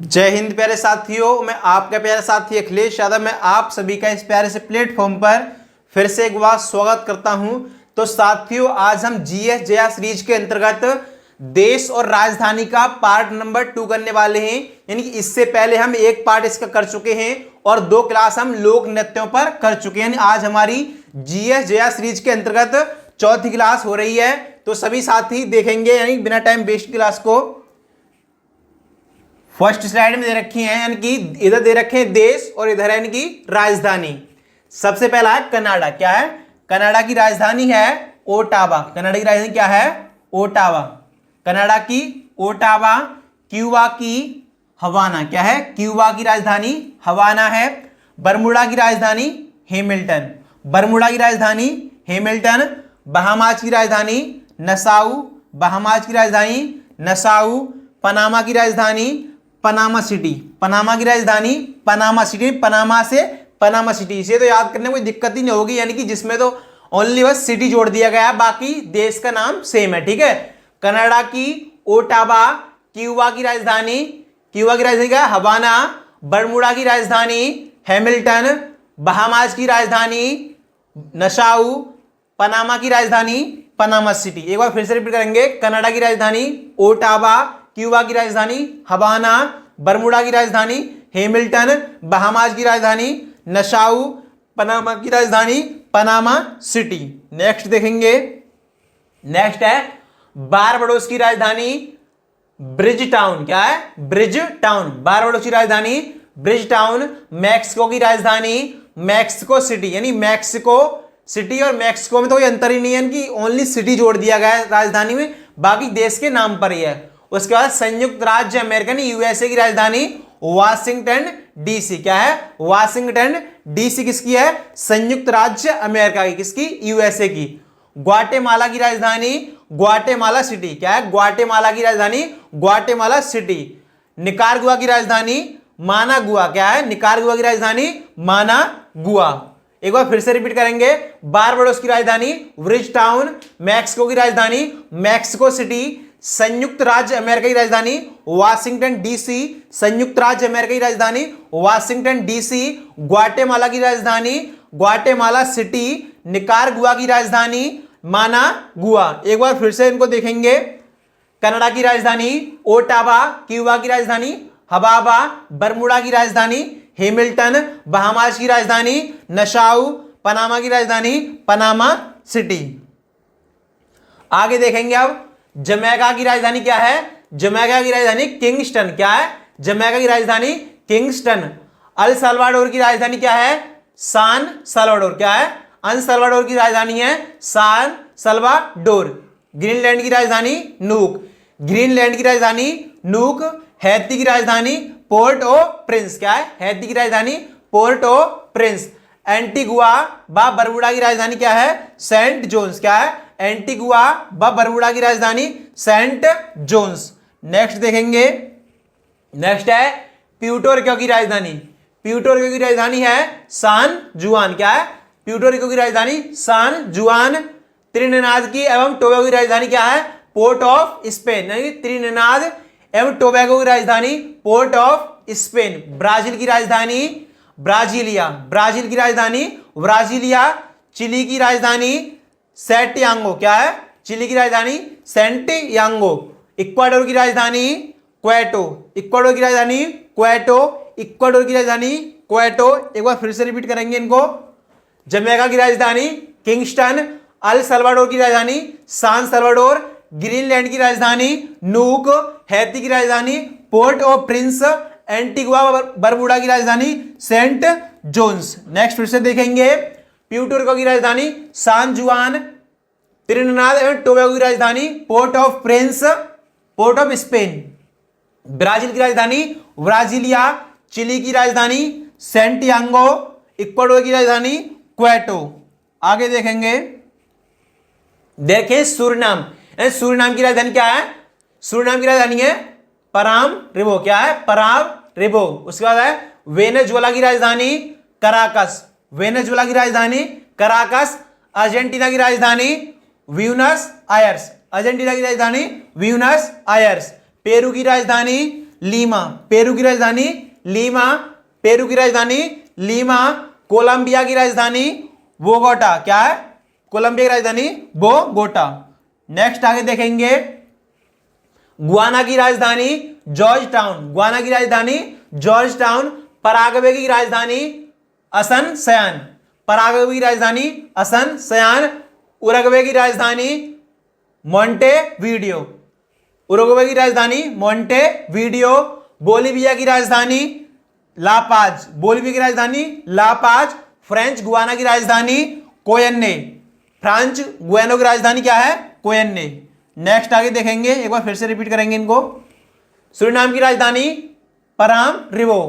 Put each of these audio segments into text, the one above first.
जय हिंद प्यारे साथियों, मैं आपका प्यारा साथी अखिलेश यादव। मैं आप सभी का इस प्यारे से प्लेटफॉर्म पर फिर से एक बार स्वागत करता हूं। तो साथियों, आज हम जीएस जया सीरीज के अंतर्गत देश और राजधानी का पार्ट नंबर 2 करने वाले हैं। यानी कि इससे पहले हम एक पार्ट इसका कर चुके हैं और 2 क्लास हम लोक नृत्यों पर कर चुके हैं। आज हमारी जीएस जया सीरीज के अंतर्गत चौथी क्लास हो रही है। तो सभी साथी देखेंगे, यानी बिना टाइम वेस्ट क्लास को। फर्स्ट स्लाइड में दे रखी है, यानी कि इधर दे रखे हैं देश और इधर है इनकी राजधानी। सबसे पहला है कनाडा। क्या है? कनाडा की राजधानी है ओटावा। कनाडा की राजधानी क्या है? ओटावा। कनाडा की ओटावा। क्यूबा की हवाना। क्या है? क्यूबा की राजधानी हवाना है। बरमुडा की राजधानी हैमिल्टन। बरमुडा की राजधानी हैमिल्टन। बहामास की राजधानी नसाउ। बहामास की राजधानी नसाउ। पनामा की राजधानी पनामा सिटी। पनामा की राजधानी पनामा सिटी। पनामा से पनामा सिटी। इसे तो याद करने में कोई दिक्कत ही नहीं होगी, यानी कि जिसमें तो ओनली बस सिटी जोड़ दिया गया है, बाकी देश का नाम सेम है। ठीक है। कनाडा की ओटावा। क्यूबा की राजधानी क्या है? हवाना। बरमुडा की राजधानी हैमिल्टन। बहामास की राजधानी नसाउ। पनामा की राजधानी पनामा सिटी। एक बार फिर से रिपीट करेंगे। कनाडा की राजधानी ओटावा। क्यूबा की राजधानी हवाना। बरमुडा की राजधानी हैमिल्टन। बहामास की राजधानी नसाउ। पनामा की राजधानी पनामा सिटी। नेक्स्ट देखेंगे। नेक्स्ट है बारबाडोस की राजधानी ब्रिज टाउन। क्या है? Bridge town. बारबाडोस की राजधानी ब्रिज टाउन। मैक्सिको की राजधानी मैक्सिको सिटी। यानी मैक्सिको सिटी और मैक्सिको में तो कोई अंतर ही नहीं है कि ओनली सिटी जोड़ दिया गया है राजधानी में, बाकी देश के नाम पर ही है। उसके बाद संयुक्त राज्य अमेरिका यूएसए की राजधानी वाशिंगटन डीसी। क्या है? वाशिंगटन डीसी किसकी है? संयुक्त राज्य अमेरिका की। किसकी? यूएसए की। ग्वाटेमाला की राजधानी ग्वाटेमाला सिटी। क्या है? ग्वाटेमाला की राजधानी ग्वाटेमाला सिटी। निकारागुआ की राजधानी मानागुआ। क्या है? निकारागुआ की राजधानी मानागुआ। एक बार फिर से रिपीट करेंगे। बारबाडोस की राजधानी ब्रिज टाउन। मैक्सिको की राजधानी मैक्सिको सिटी। संयुक्त राज्य अमेरिका की राजधानी वाशिंगटन डीसी। संयुक्त राज्य अमेरिका की राजधानी वाशिंगटन डीसी। ग्वाटेमाला की राजधानी ग्वाटेमाला सिटी। निकारागुआ की राजधानी मानागुआ। एक बार फिर से इनको देखेंगे। कनाडा की राजधानी ओटावा। क्यूबा की राजधानी हवावा। बरमुडा की राजधानी हैमिल्टन। बहामास की राजधानी नसाउ। पनामा की राजधानी पनामा सिटी। आगे देखेंगे अब जमैका की राजधानी क्या है? जमैका की राजधानी किंगस्टन। क्या है? जमैका की राजधानी किंगस्टन। अल सल्वाडोर की राजधानी क्या है? सान सल्वाडोर। क्या है? अल सल्वाडोर की राजधानी है सान सल्वाडोर। ग्रीनलैंड की राजधानी नूक। ग्रीनलैंड की राजधानी नूक। हैती की राजधानी पोर्ट ओ प्रिंस। क्या है? हैती की राजधानी पोर्ट ओ प्रिंस। एंटीगुआ व बरबुडा की राजधानी क्या है? Saint John's. क्या है? एंटीगुआ व बरबुडा की राजधानी सेंट जोन्स। नेक्स्ट देखेंगे। नेक्स्ट है प्यूर्टो की राजधानी। प्यूर्टो की राजधानी है सान जुआन। क्या है? प्यूर्टो की राजधानी सान जुआन। त्रिनिदाद की एवं टोबैगो की राजधानी क्या है? Port of Spain. त्रिनिदाद एवं टोबैगो की राजधानी पोर्ट ऑफ स्पेन। ब्राजील की राजधानी ब्राजीलिया। ब्राजील की राजधानी ब्राजीलिया। चिली की राजधानी सैंटियागो। क्या है? चिली की राजधानी सैंटियागो। इक्वाडोर की राजधानी क्वेटो। इक्वाडोर की राजधानी क्वेटो। इक्वाडोर की राजधानी क्वेटो। एक बार फिर से रिपीट करेंगे इनको। जमैका की राजधानी किंगस्टन। अल सल्वाडोर की राजधानी सान सल्वाडोर। ग्रीनलैंड की राजधानी नूक। हैती की राजधानी port of Prince. Antigua Barbuda की राजधानी सेंट जोन्स। नेक्स्ट फिर से देखेंगे। प्यूर्टो की राजधानी सान जुआन। त्रिनिदाद एवं टोबैगो की राजधानी port of Prince, port of Spain. Brazil की राजधानी ब्राजीलिया। चिली की राजधानी सैंटियागो। इक्वाडोर की राजधानी क्वेटो। आगे देखेंगे। देखें सूरीनाम। सूरीनाम की राजधानी क्या है? सूरीनाम की राजधानी है पराम रिबो। क्या है? पराम रिबो। उसके बाद है वेनेजुएला की राजधानी कराकस। वेनेजुएला की राजधानी कराकस। अर्जेंटीना की राजधानी ब्यूनस आयर्स। अर्जेंटीना की राजधानी ब्यूनस आयर्स। पेरू की राजधानी लीमा। पेरू की राजधानी लीमा, पेरू की राजधानी लीमा। कोलंबिया की राजधानी बोगोटा। क्या है? कोलंबिया की राजधानी बोगोटा। नेक्स्ट आगे देखेंगे, गुआना की राजधानी जॉर्ज टाउन। गुआना की राजधानी जॉर्ज टाउन। पराग्वे की राजधानी असन सयान। पराग्वे की राजधानी असन सयान। उरुग्वे की राजधानी मोंटेवीडियो। उरुग्वे की राजधानी मोंटेवीडियो। बोलिविया की राजधानी लापाज। बोलिविया की राजधानी लापाज। फ्रेंच गुआना की राजधानी कोयन्ने। फ्रांच गुआना की राजधानी क्या है? कोयन्ने। नेक्स्ट आगे देखेंगे, एक बार फिर से रिपीट करेंगे इनको। सूरीनाम की राजधानी पराम रिवो।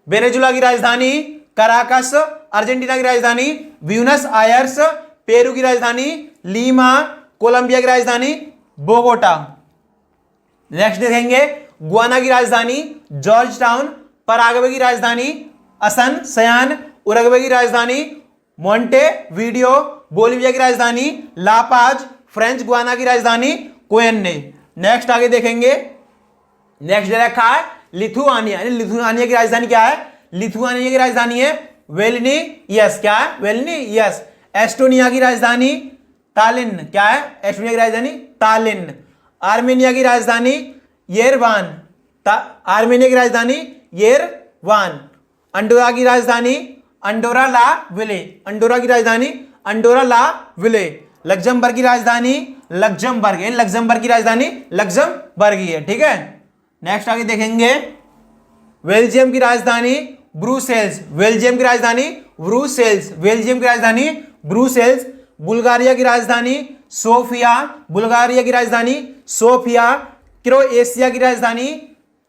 वेनेजुला की राजधानी कराकस। अर्जेंटीना की राजधानी ब्यूनस आयर्स। पेरू की राजधानी लीमा। कोलंबिया की राजधानी बोगोटा। नेक्स्ट देखेंगे, गुआना की राजधानी जॉर्ज टाउन। पराग्वे की राजधानी असन सयान। उरुग्वे की राजधानी मोंटेवीडियो। बोलिविया की राजधानी लापाज। फ्रेंच गुआना की राजधानी कोयन्ने। नेक्स्ट आगे देखेंगे, नेक्स्ट दे रखा है लिथुआनिया। लिथुआनिया की राजधानी क्या है? लिथुआनिया की राजधानी है विल्नियस। क्या है? विल्नियस। एस्टोनिया की राजधानी तालिन। क्या है? एस्टोनिया की राजधानी तालिन। आर्मेनिया की राजधानी येरेवान। आर्मेनिया की राजधानी येरेवान। अंडोरा की राजधानी अंडोरा ला विले। अंडोरा की राजधानी अंडोरा ला विले। लग्जमबर्ग की राजधानी लग्जमबर्ग। लग्जमबर्ग की राजधानी लग्जमबर्ग ही है। ठीक है। नेक्स्ट आगे देखेंगे, बेल्जियम की राजधानी ब्रुसेल्स। बेल्जियम की राजधानी ब्रुसेल्स। बेल्जियम की राजधानी ब्रुसेल्स। बुल्गारिया की राजधानी सोफिया। बुल्गारिया की राजधानी सोफिया। क्रोएशिया की राजधानी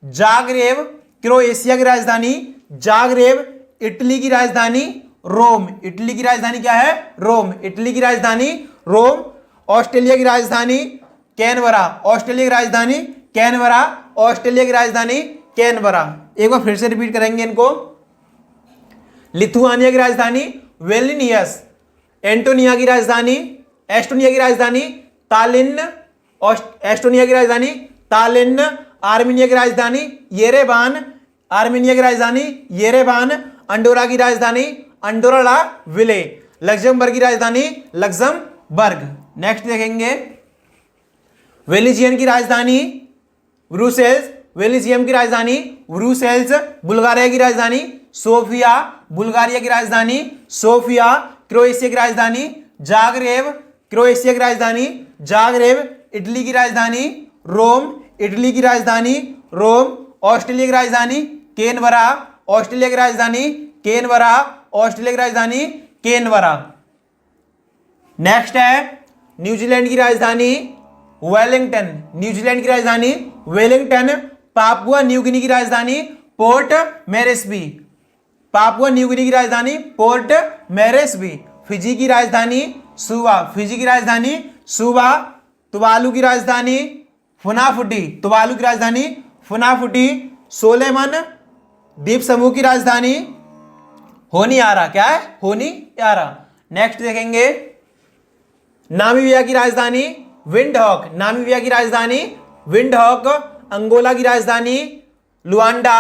जाग्रेब। क्रोएशिया की राजधानी जाग्रेब। इटली की राजधानी रोम। इटली की राजधानी क्या है? रोम। इटली की राजधानी रोम। ऑस्ट्रेलिया की राजधानी कैनबरा। ऑस्ट्रेलिया की राजधानी कैनबरा। ऑस्ट्रेलिया की राजधानी कैनबरा। एक बार फिर से रिपीट करेंगे इनको। लिथुआनिया की राजधानी विल्नियस। एंटोनिया की राजधानी एस्टोनिया की राजधानी तालिन। एस्टोनिया की राजधानी तालिन। आर्मेनिया की राजधानी येरेवान। आर्मेनिया की राजधानी येरेवान। अंडोरा की राजधानी अंडोरा ला विले। लग्जमबर्ग की राजधानी लग्जमबर्ग। नेक्स्ट देखेंगे, बेल्जियम की राजधानी ब्रुसेल्स। बेल्जियम की राजधानी ब्रुसेल्स। बुल्गारिया की राजधानी सोफिया। बुल्गारिया की राजधानी सोफिया। क्रोएशिया की राजधानी जाग्रेब। क्रोएशिया की राजधानी जाग्रेब। इटली की राजधानी रोम। इटली की राजधानी रोम। ऑस्ट्रेलिया की राजधानी कैनबरा। ऑस्ट्रेलिया की राजधानी कैनबरा। ऑस्ट्रेलिया की राजधानी कैनबरा। नेक्स्ट है न्यूजीलैंड की राजधानी वेलिंगटन। न्यूजीलैंड की राजधानी वेलिंगटन। पापुआ न्यू गिनी की राजधानी port Moresby. Papua New Guinea की राजधानी पोर्ट मोरेस्बी। फिजी की राजधानी सुवा। फिजी की राजधानी सुवा। तुवालू की राजधानी फुनाफुटी। तुवालू की राजधानी फुनाफुटी। सोलेमन द्वीप समूह की राजधानी होनियारा। क्या है? होनियारा। नेक्स्ट देखेंगे, नामीबिया की राजधानी विंडहॉक। नामीबिया की राजधानी विंडहॉक। अंगोला की राजधानी लुआंडा।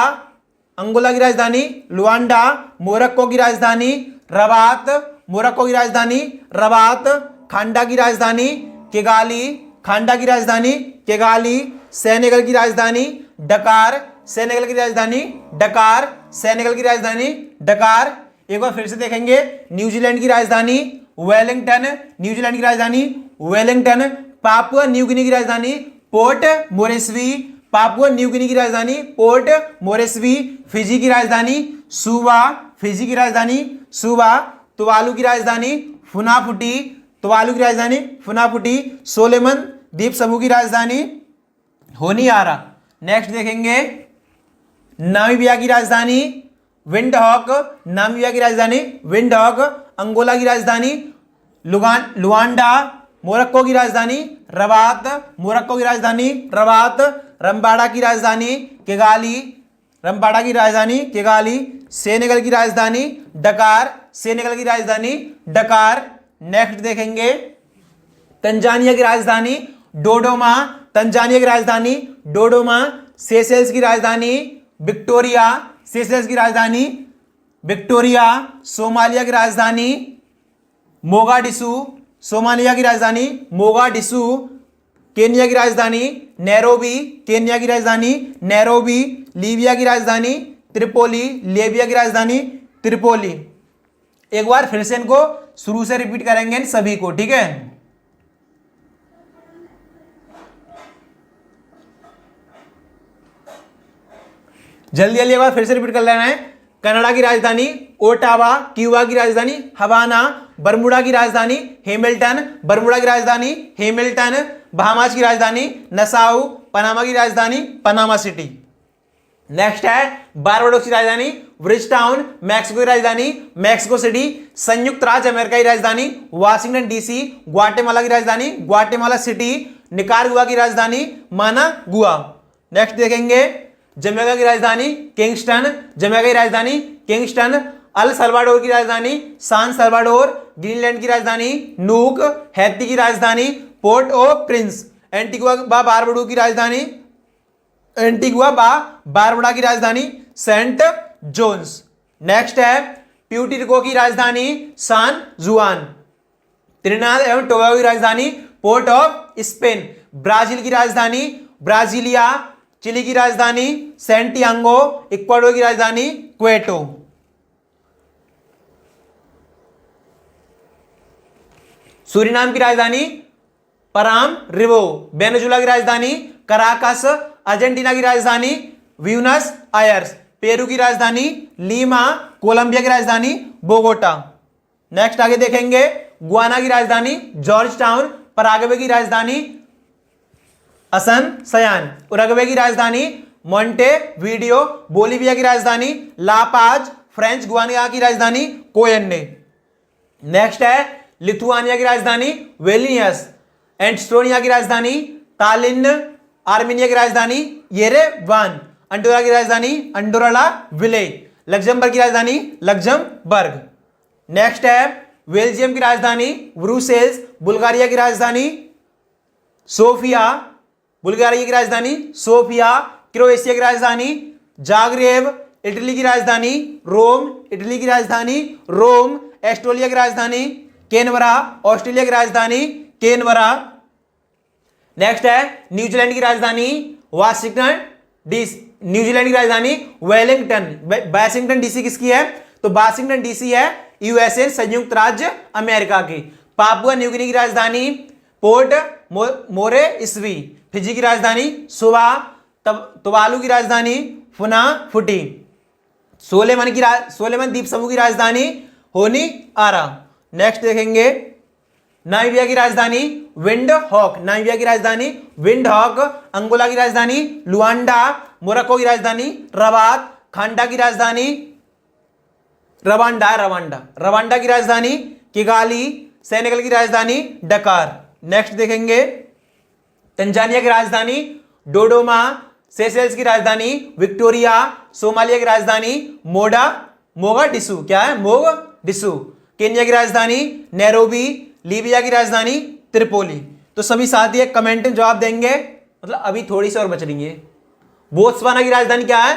अंगोला की राजधानी लुआंडा। मोरक्को की राजधानी रबात। मोरक्को की राजधानी रबात। खांडा की राजधानी किगाली। खांडा की राजधानी किगाली। सेनेगल की राजधानी डकार। सेनेगल की राजधानी डकार। सेनेगल की राजधानी डकार। एक बार फिर से देखेंगे, न्यूजीलैंड की राजधानी वेलिंगटन। न्यूजीलैंड की राजधानी वेलिंगटन। पापुआ न्यू गिनी की राजधानी port Moresby. Papua New Guinea की राजधानी पोर्ट मोरेस्बी। फिजी की राजधानी सुवा। फिजी की राजधानी सुवा। तुवालू की राजधानी फुनाफुटी। तुवालू की राजधानी फुनाफुटी। सोलेमन द्वीप समूह की राजधानी होनियारा। नेक्स्ट देखेंगे, नामीबिया की राजधानी विंडहॉक। नामीबिया की राजधानी विंडहॉक। अंगोला की राजधानी लुआंडा। मोरक्को की राजधानी रबात। मोरक्को की राजधानी रबात। रंबाड़ा की राजधानी किगाली। रंबाड़ा की राजधानी किगाली। सेनेगल की राजधानी डकार। सेनेगल की राजधानी डकार। नेक्स्ट देखेंगे, तंजानिया की राजधानी डोडोमा। तंजानिया की राजधानी डोडोमा। सेशेल्स की राजधानी विक्टोरिया, सेशेल्स की राजधानी विक्टोरिया। सोमालिया की राजधानी मोगाडिशु, सोमालिया की राजधानी मोगाडिशु। केन्या की राजधानी नैरोबी, केन्या की राजधानी नैरोबी। लीबिया की राजधानी त्रिपोली, लीबिया की राजधानी त्रिपोली। एक बार फिर से इनको शुरू से रिपीट करेंगे इन सभी को, ठीक है। जल्दी जल्दी एक बार फिर से रिपीट कर लेना है। कनाडा की राजधानी ओटावा, क्यूबा की राजधानी हवाना, बरमुडा की राजधानी हैमिल्टन, बरमुडा की राजधानी हैमिल्टन। बहामास की राजधानी नसाउ, पनामा की राजधानी पनामा सिटी। नेक्स्ट है बारबाडोस की राजधानी ब्रिजटाउन, मैक्सिको की राजधानी मैक्सिको सिटी। संयुक्त राज्य अमेरिका की राजधानी वाशिंगटन डीसी, ग्वाटेमाला की राजधानी ग्वाटेमाला सिटी। निकारागुआ की राजधानी मानागुआ। नेक्स्ट देखेंगे जमैका की राजधानी किंगस्टन, जमैका की राजधानी किंगस्टन। अल सल्वाडोर की राजधानी सान सल्वाडोर। ग्रीनलैंड की राजधानी नूक। हैती की राजधानी पोर्ट ओ प्रिंस। एंटीगुआ बारबुडा की राजधानी एंटीगुआ बारबुडा की राजधानी सेंट जोन्स। नेक्स्ट है प्यूर्टो की राजधानी सान जुआन। त्रिनाद एवं टोबागो की राजधानी पोर्ट ऑफ स्पेन। ब्राजील की राजधानी ब्राजीलिया। चिली की राजधानी सेंटियागो। इक्वाडोर की राजधानी क्वेटो। सूरीनाम की राजधानी पराम रिवो। वेनेजुला की राजधानी कराकस। अर्जेंटीना की राजधानी ब्यूनस आयर्स। पेरू की राजधानी लीमा। कोलंबिया की राजधानी बोगोटा। नेक्स्ट आगे देखेंगे गुआना की राजधानी जॉर्ज टाउन। पराग्वे की राजधानी असन सयान। उरुग्वे की राजधानी मोंटे वीडियो। बोलिविया की राजधानी लापाज। फ्रेंच गुआना की राजधानी कोयन्ने। नेक्स्ट है लिथुआनिया की राजधानी वेलिनियस। एस्टोनिया की राजधानी तालिन। आर्मेनिया की राजधानी येरेवान। अंडोरा की राजधानी अंडोरा विले। लग्जमबर्ग की राजधानी लग्जमबर्ग। नेक्स्ट है बेल्जियम की राजधानी ब्रुसेल्स। बुल्गारिया की राजधानी सोफिया, बुल्गारिया की राजधानी सोफिया। क्रोएशिया की राजधानी जाग्रेब। इटली की राजधानी रोम, इटली की राजधानी रोम। ऑस्ट्रेलिया की राजधानी कैनबरा, ऑस्ट्रेलिया की राजधानी कैनबरा। नेक्स्ट है न्यूजीलैंड की राजधानी वाशिंगटन डीसी। न्यूजीलैंड की राजधानी वेलिंगटन। वाशिंगटन डीसी किसकी है? तो वाशिंगटन डीसी है यूएसए, संयुक्त राज्य अमेरिका की। पापुआ न्यू गिनी की राजधानी पोर्ट मोरेस्बी। फिजी की राजधानी सुवा। तुवालू की राजधानी फुनाफुटी। सोलेमन द्वीप समूह की राजधानी होनी आरा। नेक्स्ट देखेंगे नामीबिया की राजधानी विंडहॉक, नामीबिया की राजधानी विंडहॉक। अंगोला की राजधानी लुआंडा। मोरक्को की राजधानी रबात। खांडा की राजधानी रवांडा की राजधानी किगाली। सेनेगल की राजधानी डकार। नेक्स्ट देखेंगे तंजानिया की राजधानी डोडोमा। सेशेल्स की राजधानी विक्टोरिया। सोमालिया की राजधानी मोगाडिशु। क्या है? मोगाडिशु। केन्या की राजधानी नैरोबी। लीबिया की राजधानी त्रिपोली। तो सभी साथी एक कमेंट में जवाब देंगे, मतलब अभी थोड़ी सी और बच रही है। बोत्सवाना की राजधानी क्या है?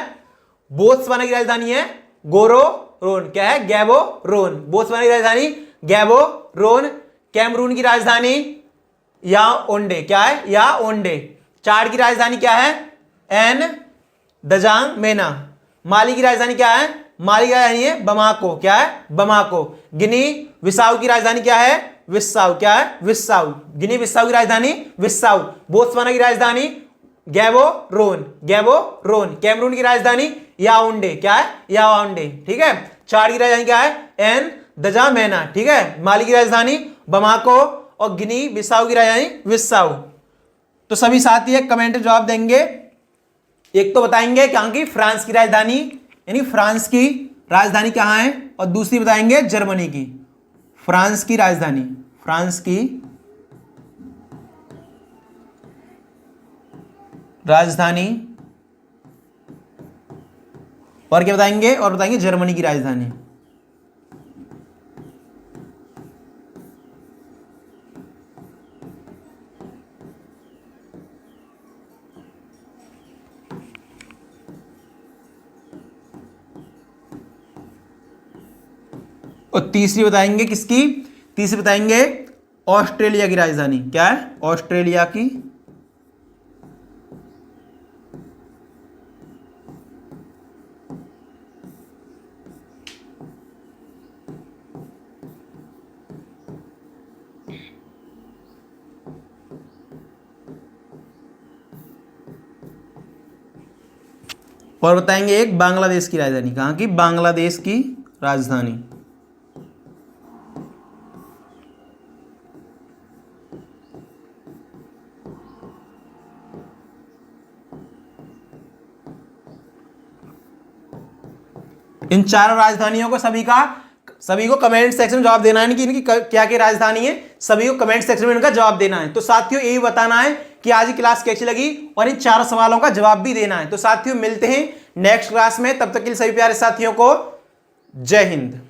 बोत्सवाना की राजधानी है गोरोरोन। क्या है? गैबोरोन। बोत्सवाना की राजधानी गैबोरोन। कैमरून की राजधानी याओंडे। क्या है? याओंडे। चाड की राजधानी क्या है? एन दजांग मेना। माली की राजधानी क्या है? माली की राजधानी है बमाको। क्या है? बमाको। गिनी बिसाऊ की राजधानी क्या है? विस्साऊ। क्या है? विस्साऊ। गिनी बिसाऊ की राजधानी विस्साऊ। बोत्सवाना की राजधानी गैबोरोन। कैमरून की राजधानी याओंडे। क्या है? याओंडे। ठीक है। चाड की राजधानी क्या है? एन दजामेना। ठीक है। माली की राजधानी बमाको और गिनी बिसाऊ की राजधानी विस्साऊ। तो सभी साथी एक कमेंट में जवाब देंगे। एक तो बताएंगे कहां की? फ्रांस की राजधानी, यानी फ्रांस की राजधानी कहां है, और दूसरी बताएंगे जर्मनी की। फ्रांस की राजधानी, फ्रांस की राजधानी, और क्या बताएंगे? और बताएंगे जर्मनी की राजधानी। और तीसरी बताएंगे किसकी, तीसरी बताएंगे ऑस्ट्रेलिया की राजधानी। क्या है, ऑस्ट्रेलिया की और बताएंगे एक बांग्लादेश की राजधानी। कहाँ की, बांग्लादेश की राजधानी। इन चारों राजधानियों को सभी को कमेंट सेक्शन में जवाब देना है कि इनकी क्या क्या राजधानी है, सभी को कमेंट सेक्शन में इनका जवाब देना है। तो साथियों यही बताना है कि आज की क्लास कैसी लगी और इन चारों सवालों का जवाब भी देना है। तो साथियों मिलते हैं नेक्स्ट क्लास में, तब तक के लिए सभी प्यारे साथियों को जय हिंद।